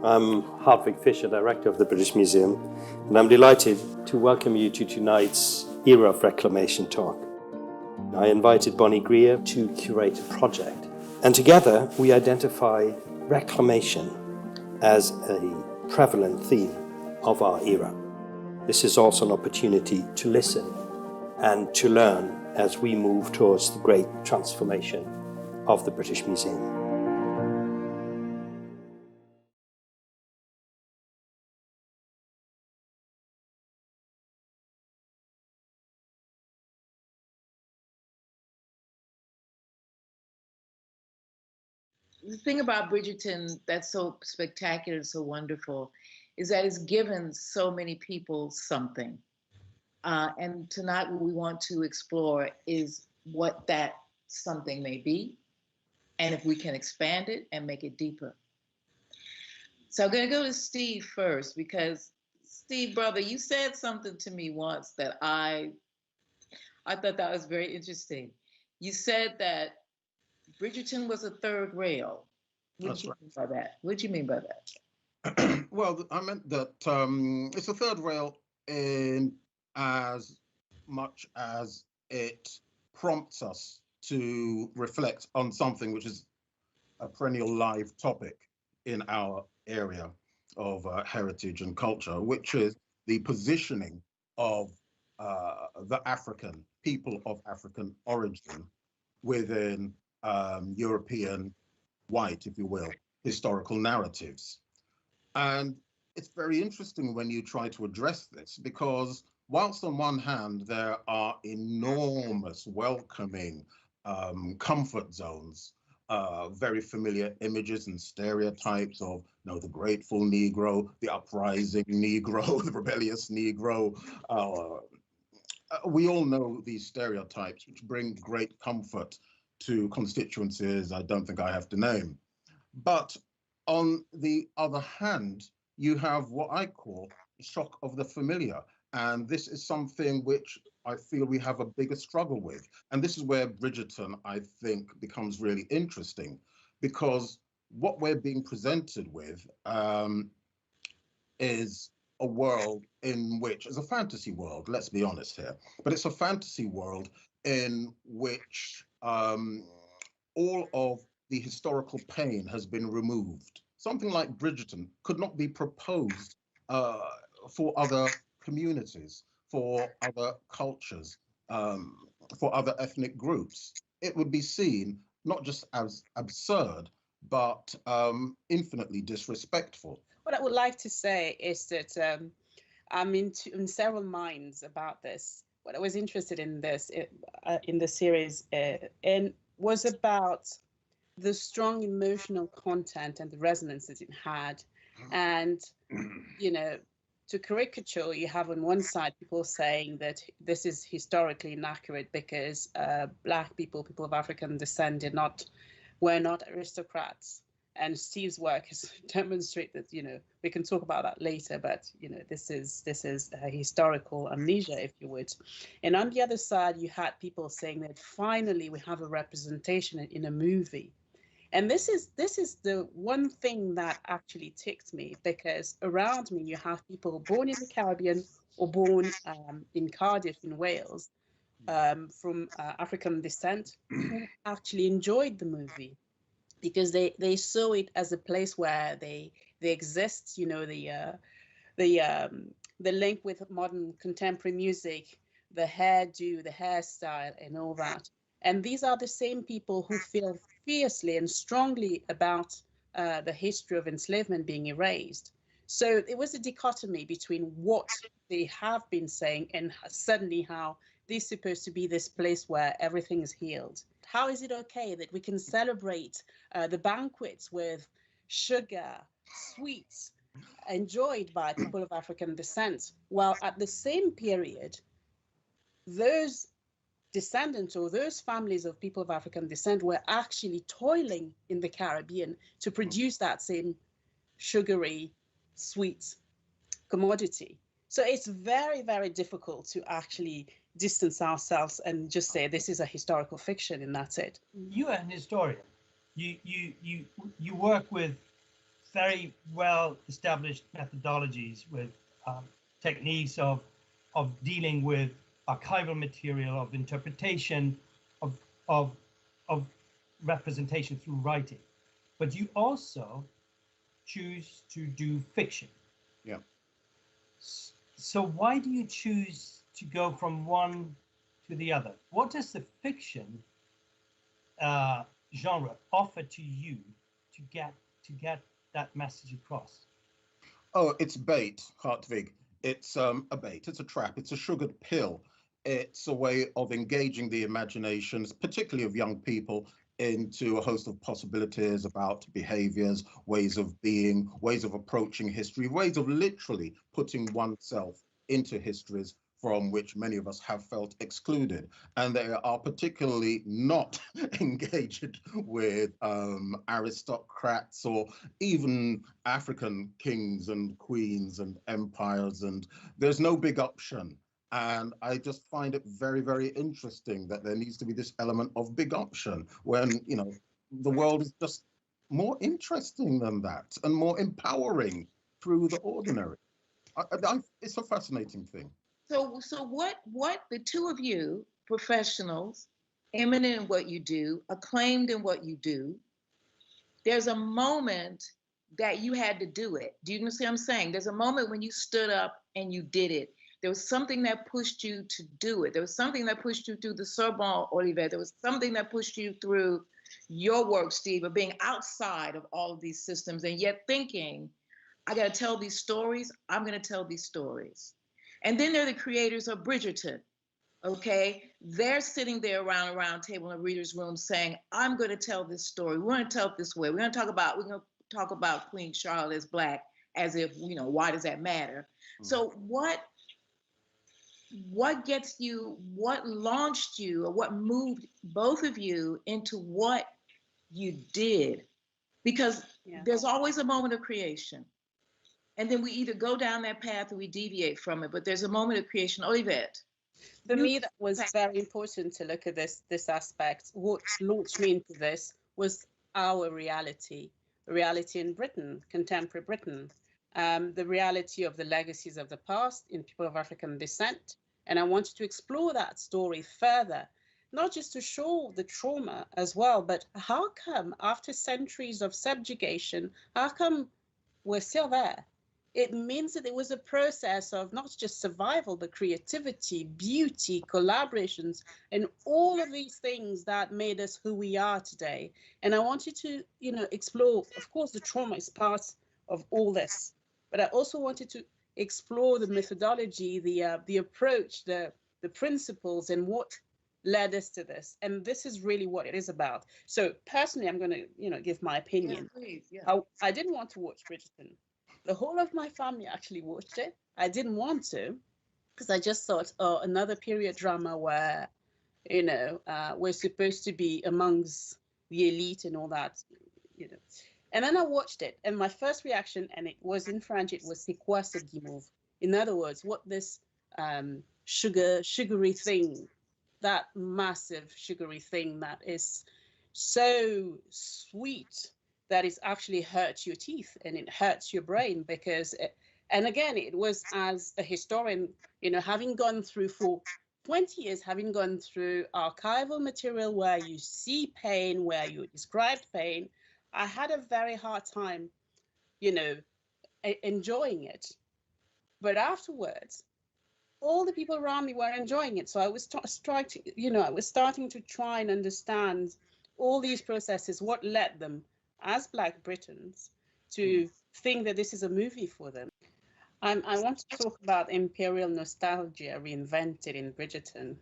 I'm Hartwig Fischer, Director of the British Museum, and I'm delighted to welcome you to tonight's Era of Reclamation talk. I invited Bonnie Greer to curate a project, and together we identify reclamation as a prevalent theme of our era. This is also an opportunity to listen and to learn as we move towards the great transformation of the British Museum. The thing about Bridgerton that's so spectacular and so wonderful is that it's given so many people something. And tonight what we want to explore is what that something may be, and if we can expand it and make it deeper. So I'm going to go to Steve first, because Steve, brother, you said something to me once that I thought that was very interesting. You said that Bridgerton was a third rail. What did you mean by that? What did you mean by that? Well, I meant that it's a third rail in as much as it prompts us to reflect on something which is a perennial live topic in our area of heritage and culture, which is the positioning of the African people of African origin within European white, if you will, historical narratives. And it's very interesting when you try to address this, because whilst on one hand there are enormous welcoming comfort zones, very familiar images and stereotypes of the grateful Negro, the uprising Negro, the rebellious Negro. We all know these stereotypes, which bring great comfort to constituencies I don't think I have to name. But on the other hand, you have what I call the shock of the familiar. And this is something which I feel we have a bigger struggle with. And this is where Bridgerton, I think, becomes really interesting, because what we're being presented with is a world in which, as a fantasy world, let's be honest here, but it's a fantasy world in which all of the historical pain has been removed. Something like Bridgerton could not be proposed for other communities, for other cultures, for other ethnic groups. It would be seen not just as absurd, but infinitely disrespectful. What I would like to say is that I'm in several minds about this. What I was interested in this in the series and was about the strong emotional content and the resonance that it had. And, to caricature, you have on one side people saying that this is historically inaccurate because Black people, people of African descent, were not aristocrats. And Steve's work has demonstrated that, we can talk about that later, but, this is a historical amnesia, if you would. And on the other side, you had people saying that finally we have a representation in a movie. And this is the one thing that actually ticked me, because around me you have people born in the Caribbean or born in Cardiff in Wales from African descent who actually enjoyed the movie, because they saw it as a place where they exist, the link with modern contemporary music, the hairdo, the hairstyle, and all that. And these are the same people who feel fiercely and strongly about the history of enslavement being erased. So it was a dichotomy between what they have been saying and suddenly how this is supposed to be this place where everything is healed. How is it okay that we can celebrate the banquets with sugar, sweets, enjoyed by people of African descent, while at the same period, those descendants or those families of people of African descent were actually toiling in the Caribbean to produce that same sugary, sweet commodity. So it's very, very difficult to actually distance ourselves and just say this is a historical fiction and that's it. You are an historian. You work with very well established methodologies with techniques of dealing with archival material, of interpretation, of representation through writing. But you also choose to do fiction. Yeah. So why do you choose to go from one to the other? What does the fiction genre offer to you to get that message across? Oh, it's bait, Hartwig. It's a bait. It's a trap. It's a sugared pill. It's a way of engaging the imaginations, particularly of young people, into a host of possibilities about behaviors, ways of being, ways of approaching history, ways of literally putting oneself into histories from which many of us have felt excluded. And they are particularly not engaged with aristocrats or even African kings and queens and empires, and there's no big option. And I just find it very, very interesting that there needs to be this element of big option when, you know, the world is just more interesting than that and more empowering through the ordinary. It's a fascinating thing. So what the two of you, professionals, eminent in what you do, acclaimed in what you do, there's a moment that you had to do it. Do you see what I'm saying? There's a moment when you stood up and you did it. There was something that pushed you to do it. There was something that pushed you through the Sorbonne, Olivette. There was something that pushed you through your work, Steve, of being outside of all of these systems and yet thinking, I got to tell these stories. I'm going to tell these stories. And then they're the creators of Bridgerton. Okay, they're sitting there around a round table in a reader's room saying, I'm going to tell this story. We're going to tell it this way. We're going to talk about Queen Charlotte as Black, as if, you know, why does that matter? So what gets you, what launched you, or what moved both of you into what you did? Because there's always a moment of creation. And then we either go down that path or we deviate from it. But there's a moment of creation. Olivette. For me, that was very important to look at this aspect. What launched me into this was our reality in Britain, contemporary Britain, the reality of the legacies of the past in people of African descent. And I wanted to explore that story further, not just to show the trauma as well, but how come after centuries of subjugation, how come we're still there? It means that it was a process of not just survival, but creativity, beauty, collaborations, and all of these things that made us who we are today. And I wanted to, you know, explore, of course, the trauma is part of all this, but I also wanted to explore the methodology, the approach, the principles, and what led us to this. And this is really what it is about. So personally, I'm going to, you know, give my opinion. Yeah, please, yeah. I didn't want to watch Bridgerton. The whole of my family actually watched it. I didn't want to because I just thought, oh, another period drama where, you know, we're supposed to be amongst the elite and all that, you know. And then I watched it, and my first reaction, and it was in French, it was "C'est quoi ce guimauve?" In other words, what this sugary thing, that massive sugary thing that is so sweet that it actually hurts your teeth and it hurts your brain because, and again, it was as a historian, you know, having gone through for 20 years, having gone through archival material where you see pain, where you described pain, I had a very hard time, you know, enjoying it. But afterwards, all the people around me were enjoying it. So I was trying to, you know, I was starting to try and understand all these processes, what led them as Black Britons to think that this is a movie for them. I want to talk about imperial nostalgia reinvented in Bridgerton.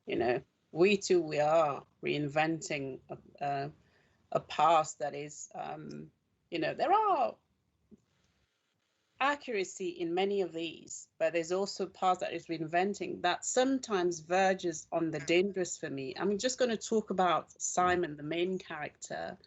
You know, we are reinventing a past that is, you know, there are accuracy in many of these, but there's also parts that is reinventing that sometimes verges on the dangerous for me. I'm just going to talk about Simon, the main character,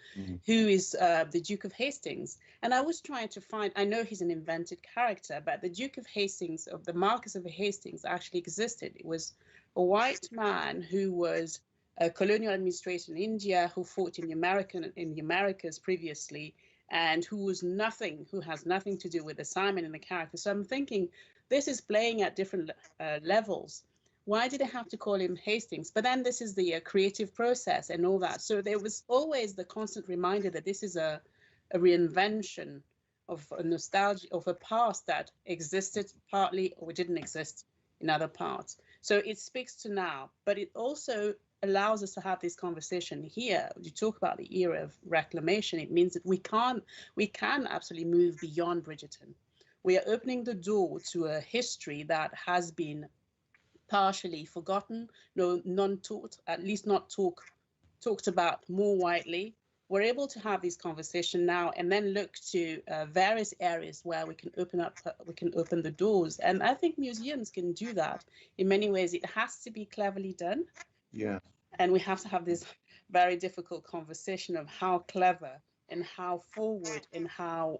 who is the Duke of Hastings. And I was trying to find, I know he's an invented character, but the Duke of Hastings, of the Marquis of Hastings, actually existed. It was a white man who was a colonial administrator in India, who fought in the Americas previously, and who has nothing to do with Simon and the character. So I'm thinking this is playing at different levels. Why did they have to call him Hastings? But then this is the creative process and all that. So there was always the constant reminder that this is a reinvention of a nostalgia of a past that existed partly or didn't exist in other parts. So it speaks to now, but it also allows us to have this conversation here. You talk about the era of reclamation. It means that we can absolutely move beyond Bridgerton. We are opening the door to a history that has been partially forgotten, non-taught, at least not talked about more widely. We're able to have this conversation now and then look to various areas where we can open the doors. And I think museums can do that. In many ways, it has to be cleverly done. Yeah. And we have to have this very difficult conversation of how clever and how forward and how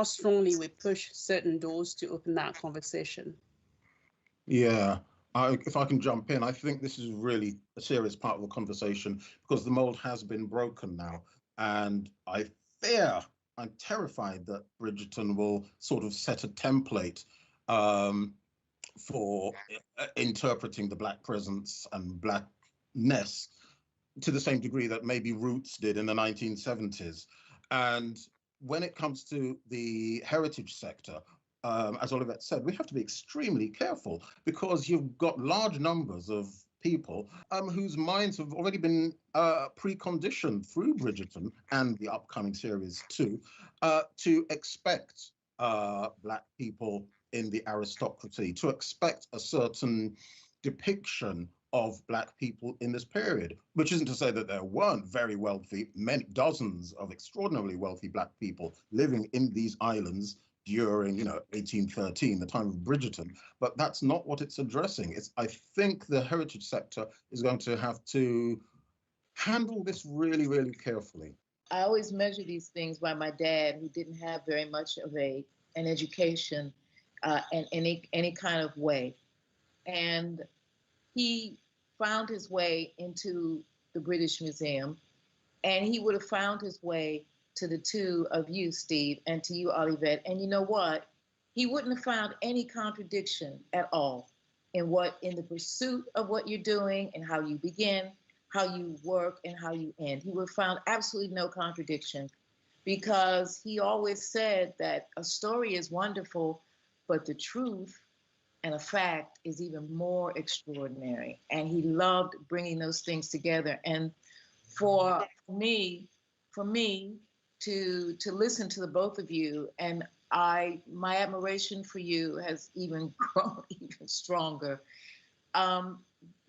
strongly we push certain doors to open that conversation. Yeah, if I can jump in, I think this is really a serious part of the conversation because the mold has been broken now. And I'm terrified that Bridgerton will sort of set a template for interpreting the Black presence and Blackness to the same degree that maybe Roots did in the 1970s. And when it comes to the heritage sector, as Olivette said, we have to be extremely careful because you've got large numbers of people whose minds have already been preconditioned through Bridgerton and the upcoming series too, to expect Black people in the aristocracy, to expect a certain depiction of Black people in this period, which isn't to say that there weren't very wealthy, many dozens of extraordinarily wealthy Black people living in these islands during 1813, the time of Bridgerton, but that's not what it's addressing. I think the heritage sector is going to have to handle this really, really carefully. I always measure these things by my dad, who didn't have very much of an education in any kind of way. And he found his way into the British Museum, and he would have found his way to the two of you, Steve, and to you, Olivette. And you know what? He wouldn't have found any contradiction at all in the pursuit of what you're doing and how you begin, how you work, and how you end. He would have found absolutely no contradiction because he always said that a story is wonderful, but the truth and a fact is even more extraordinary. And he loved bringing those things together. And for me to listen to the both of you, and my admiration for you has even grown even stronger.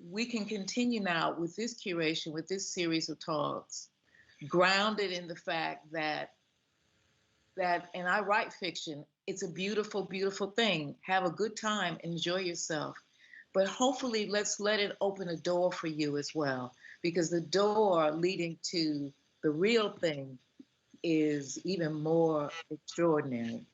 We can continue now with this curation, with this series of talks, grounded in the fact that and I write fiction, it's a beautiful, beautiful thing. Have a good time, enjoy yourself. But hopefully let's let it open a door for you as well, because the door leading to the real thing is even more extraordinary.